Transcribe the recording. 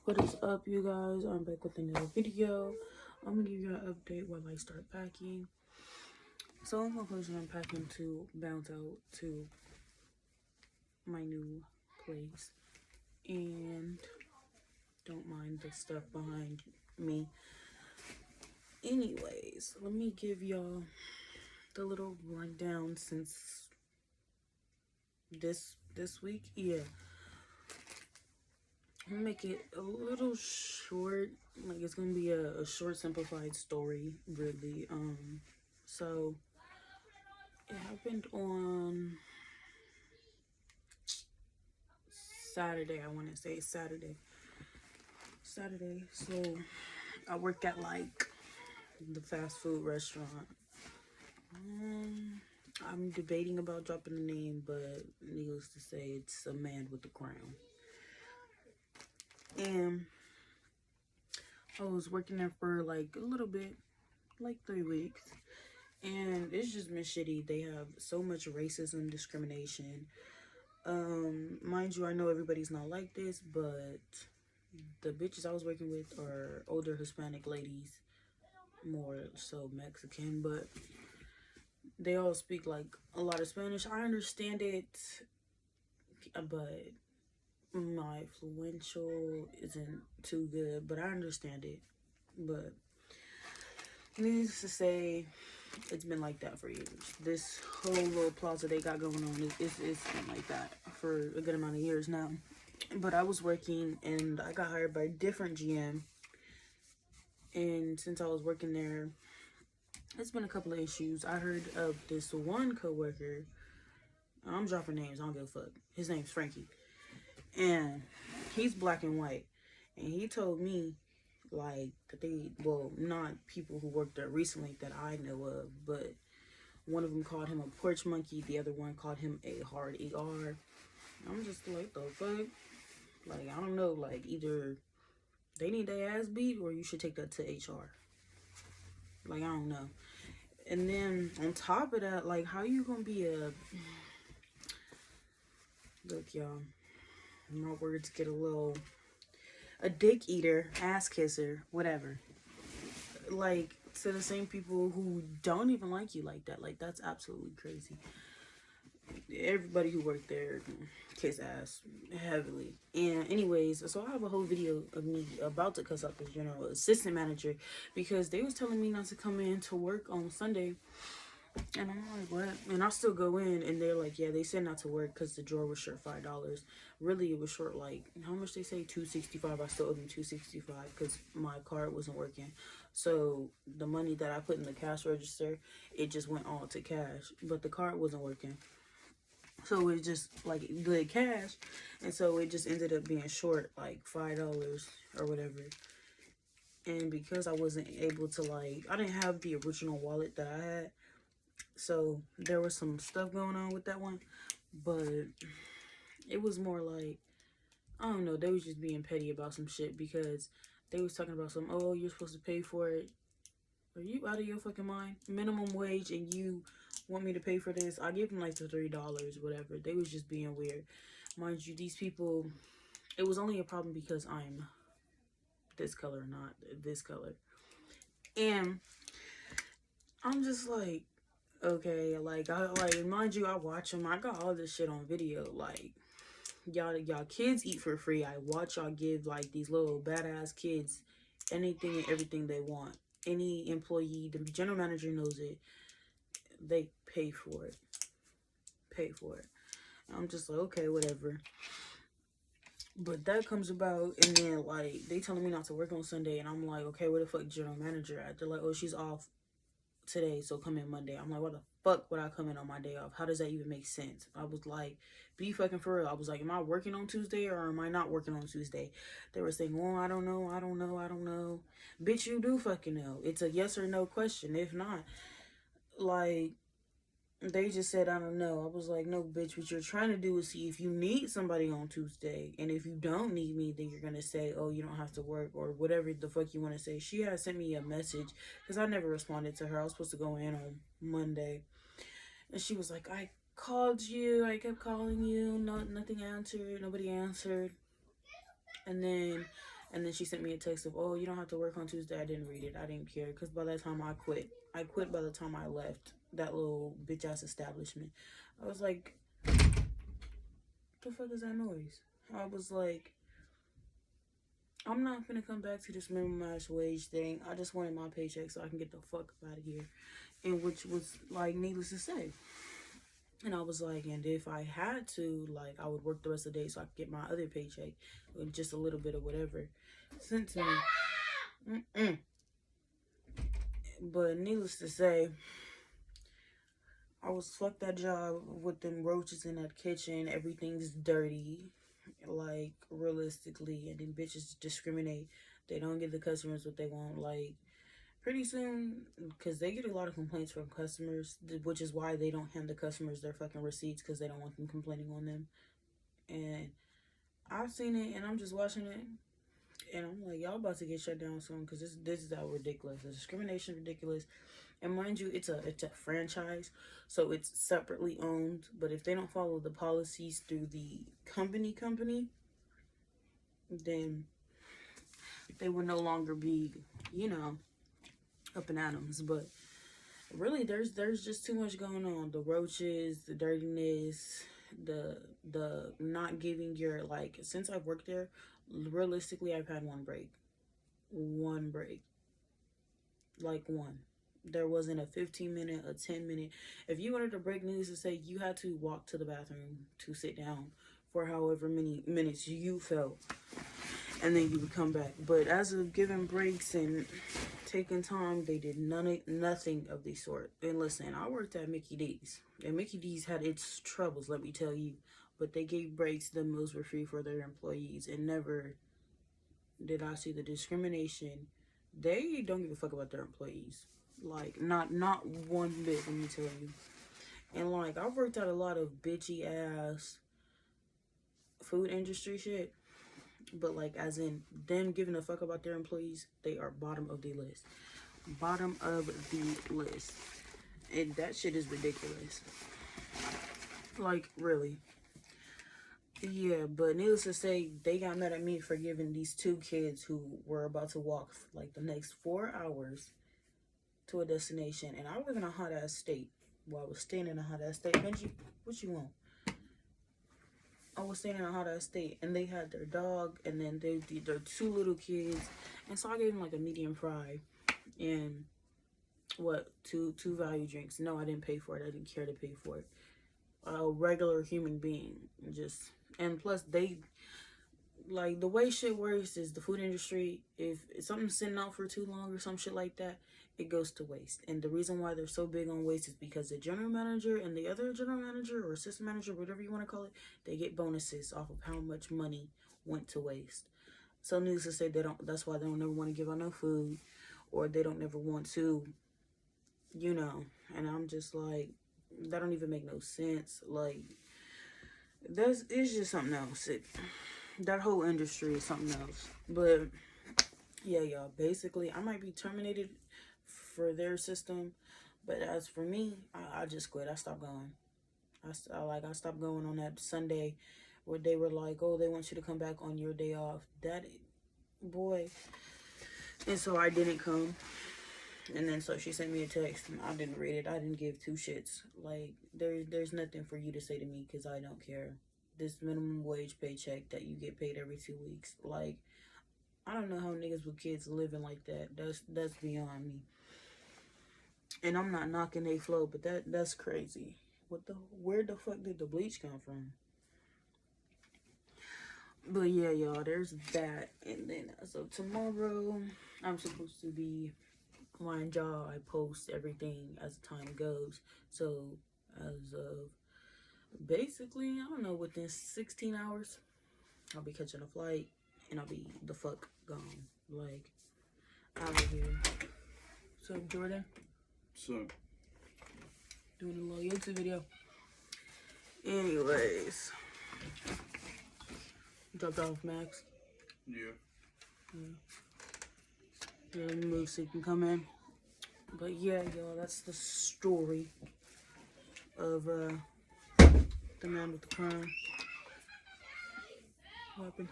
What is up, you guys? I'm back with another video. I'm gonna give you an update while I start packing. So I'm gonna packing to bounce out to my new place, and don't mind the stuff behind me. Anyways, let me give y'all the little rundown since this week. Yeah, I'm gonna make it a little short. Like, it's gonna be a short, simplified story, really. So it happened on Saturday. I want to say Saturday. So I work at like the fast food restaurant. I'm debating about dropping the name, but needless to say, it's a man with a crown. And I was working there for like a little bit, like 3 weeks. And it's just been shitty. They have so much racism, discrimination. Mind you, I know everybody's not like this, but the bitches I was working with are older Hispanic ladies, more so Mexican, but they all speak like a lot of Spanish. I understand it, but my fluential isn't too good, but I understand it. But needless to say, it's been like that for years. This whole little plaza they got going on, it's been like that for a good amount of years now. But I was working and I got hired by a different GM. And since I was working there, it's been a couple of issues. I heard of this one coworker. I'm dropping names, I don't give a fuck. His name's Frankie. And he's black and white. And he told me, like, that they, well, not people who worked there recently that I know of, but one of them called him a porch monkey. The other one called him a hard ER. I'm just like, the fuck? Like, I don't know. Like, either they need their ass beat or you should take that to HR. Like, I don't know. And then on top of that, like, how you gonna be a... Look, y'all. My words get a little... A dick eater, ass kisser, whatever. Like, to the same people who don't even like you like that. Like, that's absolutely crazy. Everybody who worked there kiss ass heavily. And anyways, so I have a whole video of me about to cuss out this general assistant manager because they was telling me not to come in to work on Sunday. And I'm like, what? And I still go in, and they're like, yeah, they said not to work because the drawer was short $5. Really, it was short, like, how much they say? $265. I still owe them $265 because my card wasn't working. So the money that I put in the cash register, it just went all to cash, but the card wasn't working. So it just, like, good cash, and so it just ended up being short, like, $5 or whatever. And because I wasn't able to, like, I didn't have the original wallet that I had, so there was some stuff going on with that one, but it was more like, I don't know, they was just being petty about some shit because they was talking about some, oh, you're supposed to pay for it. Are you out of your fucking mind? Minimum wage and you want me to pay for this? I give them like the $3, whatever. They was just being weird. Mind you, these people, it was only a problem because I'm this color, not this color. And I'm just like, okay, like, mind you, I watch them. I got all this shit on video. Like, y'all kids eat for free. I watch y'all give, like, these little badass kids anything and everything they want. Any employee, the general manager knows it. They pay for it. I'm just like, okay, whatever. But that comes about, and then, like, they telling me not to work on Sunday, and I'm like, okay, where the fuck general manager at? They're like, oh, she's off today, so come in Monday. I'm like, what the fuck would I come in on my day off? How does that even make sense? I was like, be fucking for real. I was like, am I working on Tuesday or am I not working on Tuesday? They were saying, oh, I don't know. Bitch, you do fucking know. It's a yes or no question. If not, like, they just said, I don't know. I was like, no, bitch, what you're trying to do is see if you need somebody on Tuesday. And if you don't need me, then you're going to say, oh, you don't have to work or whatever the fuck you want to say. She had sent me a message because I never responded to her. I was supposed to go in on Monday. And she was like, I called you. I kept calling you. No, nothing answered. Nobody answered. And then And then she sent me a text of, oh, you don't have to work on Tuesday. I didn't read it. I didn't care. Because by that time I quit. I quit by the time I left that little bitch ass establishment. I was like, the fuck is that noise? I was like, I'm not gonna come back to this minimum wage thing. I just wanted my paycheck so I can get the fuck up out of here. And which was like needless to say. And I was like, and if I had to, like, I would work the rest of the day so I could get my other paycheck with just a little bit of whatever sent to me. But needless to say, I was fucked that job with them roaches in that kitchen. Everything's dirty, like, realistically. And then bitches discriminate. They don't give the customers what they want. Like, pretty soon, because they get a lot of complaints from customers, which is why they don't hand the customers their fucking receipts, because they don't want them complaining on them. And I've seen it, and I'm just watching it, and I'm like, y'all about to get shut down soon, because this is how ridiculous. The discrimination is ridiculous. And mind you, it's a franchise, so it's separately owned. But if they don't follow the policies through the company, then they will no longer be, up in atoms. But really, there's just too much going on. The roaches, the dirtiness, the not giving your, like, since I've worked there, realistically I've had one break, like one. There wasn't a 15-minute, a 10-minute. If you wanted to break, news to say, you had to walk to the bathroom to sit down for however many minutes you felt, and then you would come back. But as of giving breaks and taking time, they did nothing of the sort. And listen, I worked at Mickey D's, and Mickey D's had its troubles, let me tell you. But they gave breaks. The meals were free for their employees, and never did I see the discrimination. They don't give a fuck about their employees. Like, not one bit, let me tell you. And, like, I've worked at a lot of bitchy ass food industry shit. But, like, as in them giving a fuck about their employees, they are bottom of the list. Bottom of the list. And that shit is ridiculous. Like, really. Yeah, but needless to say, they got mad at me for giving these two kids who were about to walk, like, the next 4 hours to a destination. And I live in a hot-ass state. Well, I was staying in a hot-ass state. Benji, what you want? I was staying in a hot-ass state, and they had their dog, and then their two little kids. And so I gave them, like, a medium fry and, two value drinks. No, I didn't pay for it. I didn't care to pay for it. A regular human being. And plus, they, like, the way shit works is the food industry, if something's sitting out for too long or some shit like that, it goes to waste. And the reason why they're so big on waste is because the general manager and the other general manager or assistant manager, whatever you want to call it, they get bonuses off of how much money went to waste. So needless to say, that's why they don't ever want to give out no food, or they don't ever want to, and I'm just like, that don't even make no sense. Like, it's just something else. That whole industry is something else. But yeah, y'all, basically I might be terminated for their system, but as for me, I just quit. I stopped going. I stopped going on that Sunday where they were like, oh, they want you to come back on your day off. Boy. And so I didn't come. And then so she sent me a text, and I didn't read it. I didn't give two shits. Like, there's nothing for you to say to me, because I don't care. This minimum wage paycheck that you get paid every 2 weeks, like, I don't know how niggas with kids living like that. That's beyond me. And I'm not knocking they flow, but that's crazy. Where the fuck did the bleach come from? But yeah, y'all, there's that. And then so tomorrow I'm supposed to be flying jaw. I post everything as time goes. So as of basically, I don't know, within 16 hours, I'll be catching a flight and I'll be the fuck gone. Like, out of here. So Jordan? So, doing a little YouTube video. Anyways, dropped off Max. Yeah. Let me move so you can come in. But yeah, y'all, that's the story of the man with the crime. What happened?